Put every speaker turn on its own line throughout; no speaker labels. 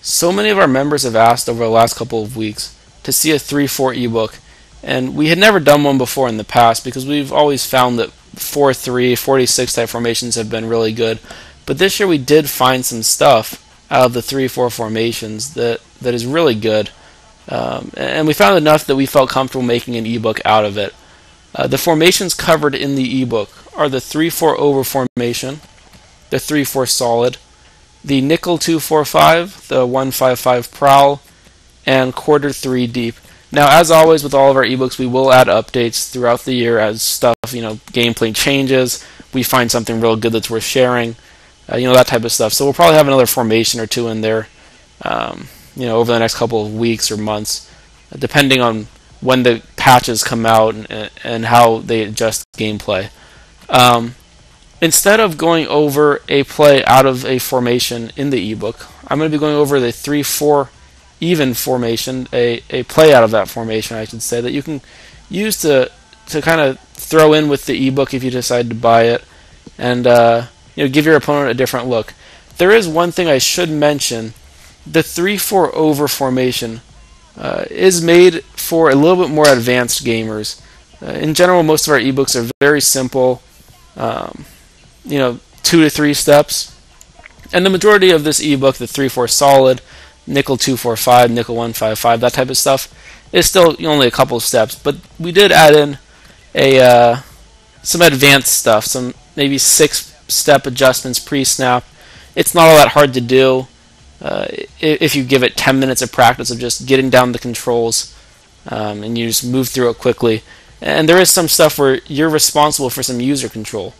So many of our members have asked over the last couple of weeks to see a 3-4 ebook, and we had never done one before in the past because we've always found that 4-3, 46 type formations have been really good. But this year we did find some stuff out of the 3-4 formations that is really good. And we found enough that we felt comfortable making an ebook out of it. The formations covered in the ebook are the 3-4 over formation, the 3-4 solid, the nickel 2-4-5, the 1-5-5 prowl, and quarter 3 deep. Now, as always with all of our ebooks, we will add updates throughout the year as stuff, gameplay changes. We find something real good that's worth sharing, that type of stuff. So we'll probably have another formation or two in there, over the next couple of weeks or months, depending on when the patches come out and how they adjust gameplay. Instead of going over a play out of a formation in the ebook, I'm going to be going over the 3-4 even formation, a play out of that formation, I should say, that you can use to kind of throw in with the ebook if you decide to buy it, and give your opponent a different look. There is one thing I should mention. The 3-4 over formation is made for a little bit more advanced gamers. In general, most of our ebooks are very simple, 2 to 3 steps. And the majority of this ebook, the 3-4 solid, nickel 2-4-5, nickel 1-5-5, that type of stuff, is still only a couple of steps. But we did add in some advanced stuff, some maybe 6-step adjustments pre-snap. It's not all that hard to do if you give it 10 minutes of practice of just getting down the controls, and you just move through it quickly. And there is some stuff where you're responsible for some user control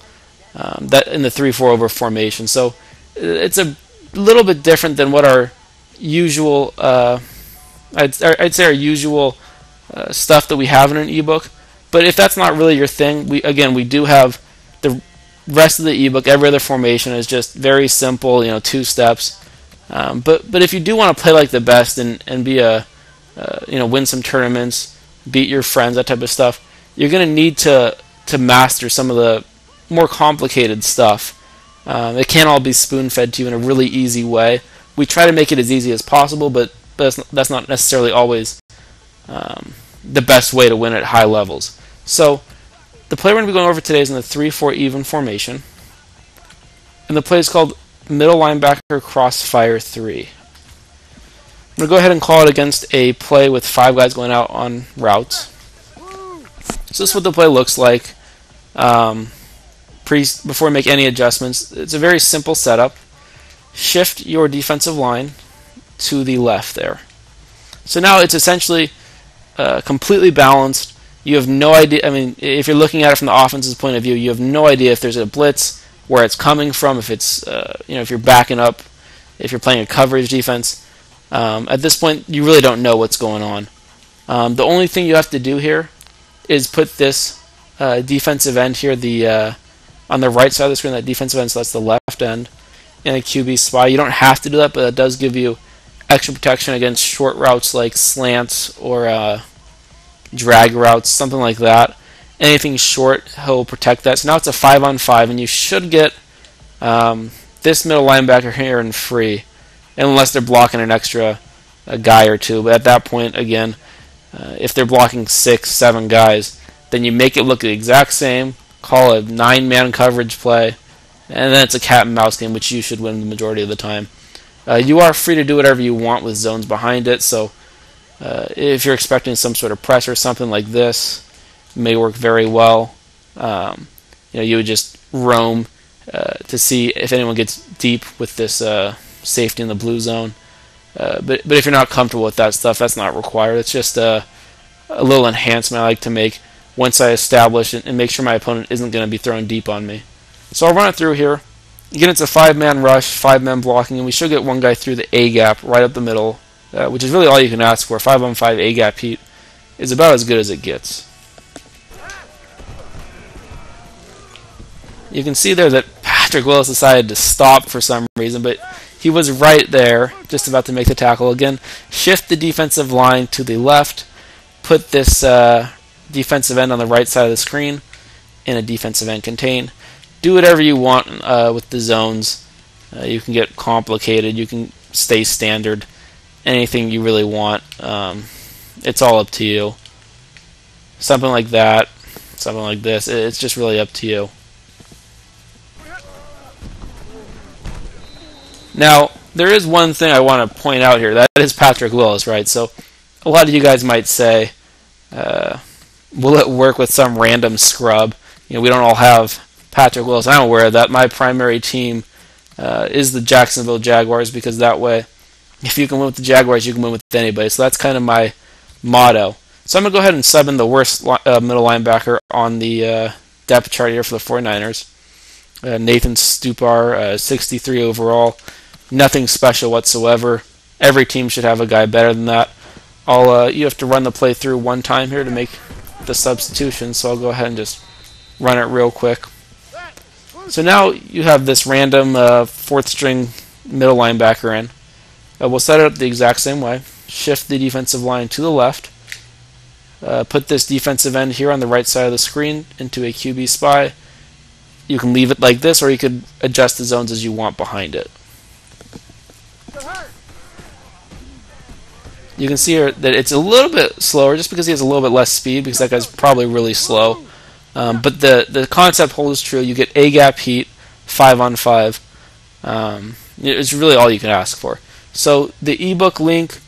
that in the 3-4 over formation. So it's a little bit different than what our usual, I'd say our usual stuff that we have in an ebook. But if that's not really your thing, we do have the rest of the ebook. Every other formation is just very simple, 2 steps. But if you do want to play like the best and be win some tournaments, beat your friends, that type of stuff, you're going to need to master some of the more complicated stuff. It can't all be spoon-fed to you in a really easy way. We try to make it as easy as possible, but that's not necessarily always the best way to win at high levels. So the play we're going to be going over today is in the 3-4 even formation, and the play is called middle linebacker crossfire 3. I'm going to go ahead and call it against a play with 5 guys going out on routes. So this is what the play looks like before we make any adjustments. It's a very simple setup. Shift your defensive line to the left there. So now it's essentially completely balanced. You have no idea. If you're looking at it from the offense's point of view, you have no idea if there's a blitz, where it's coming from, if it's if you're backing up, if you're playing a coverage defense. At this point, you really don't know what's going on. The only thing you have to do here is put this defensive end here, on the right side of the screen, that defensive end, so that's the left end, in a QB spy. You don't have to do that, but it does give you extra protection against short routes like slants or drag routes, something like that. Anything short, he'll protect that. So now it's a 5-on-5, and you should get this middle linebacker here in free, unless they're blocking an extra guy or two. But at that point, again, if they're blocking 6, 7 guys, then you make it look the exact same, call a 9-man coverage play, and then it's a cat and mouse game, which you should win the majority of the time. You are free to do whatever you want with zones behind it, so if you're expecting some sort of press or something like this, may work very well. You would just roam to see if anyone gets deep with this safety in the blue zone. But if you're not comfortable with that stuff, that's not required. It's just a little enhancement I like to make once I establish it and make sure my opponent isn't going to be throwing deep on me. So I'll run it through here. Again, it's a 5-man rush, 5-man blocking, and we should get one guy through the A-gap right up the middle, which is really all you can ask for. 5-on-5 A-gap heat is about as good as it gets. You can see there that Patrick Willis decided to stop for some reason, but he was right there, just about to make the tackle. Again, shift the defensive line to the left, put this defensive end on the right side of the screen in a defensive end contain. Do whatever you want with the zones. You can get complicated, you can stay standard. anything you really want. It's all up to you. Something like that, something like this. It's just really up to you. Now, there is one thing I want to point out here. That is Patrick Willis, right? So, a lot of you guys might say, will it work with some random scrub? You know, we don't all have Patrick Willis. I'm aware of that. My primary team is the Jacksonville Jaguars, because that way, if you can win with the Jaguars, you can win with anybody. So that's kind of my motto. So I'm going to go ahead and sub in the worst middle linebacker on the depth chart here for the 49ers. Nathan Stupar, 63 overall. Nothing special whatsoever. Every team should have a guy better than that. You have to run the play through one time here to make the substitution, so I'll go ahead and just run it real quick. So now you have this random fourth string middle linebacker in. We'll set it up the exact same way. Shift the defensive line to the left. Put this defensive end here on the right side of the screen into a QB spy. You can leave it like this, or you could adjust the zones as you want behind it. You can see here that it's a little bit slower just because he has a little bit less speed, because that guy's probably really slow. But the concept holds true. You get A-gap heat, 5-on-5. It's really all you can ask for. So the ebook link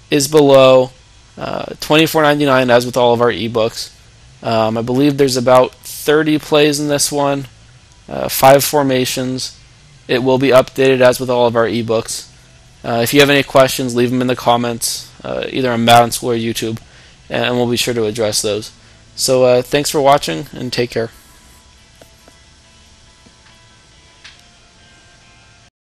is below, $24.99 as with all of our ebooks. I believe there's about 30 plays in this one, 5 formations. It will be updated as with all of our ebooks. If you have any questions, leave them in the comments, either on Madden School or YouTube, and we'll be sure to address those. So thanks for watching, and take care.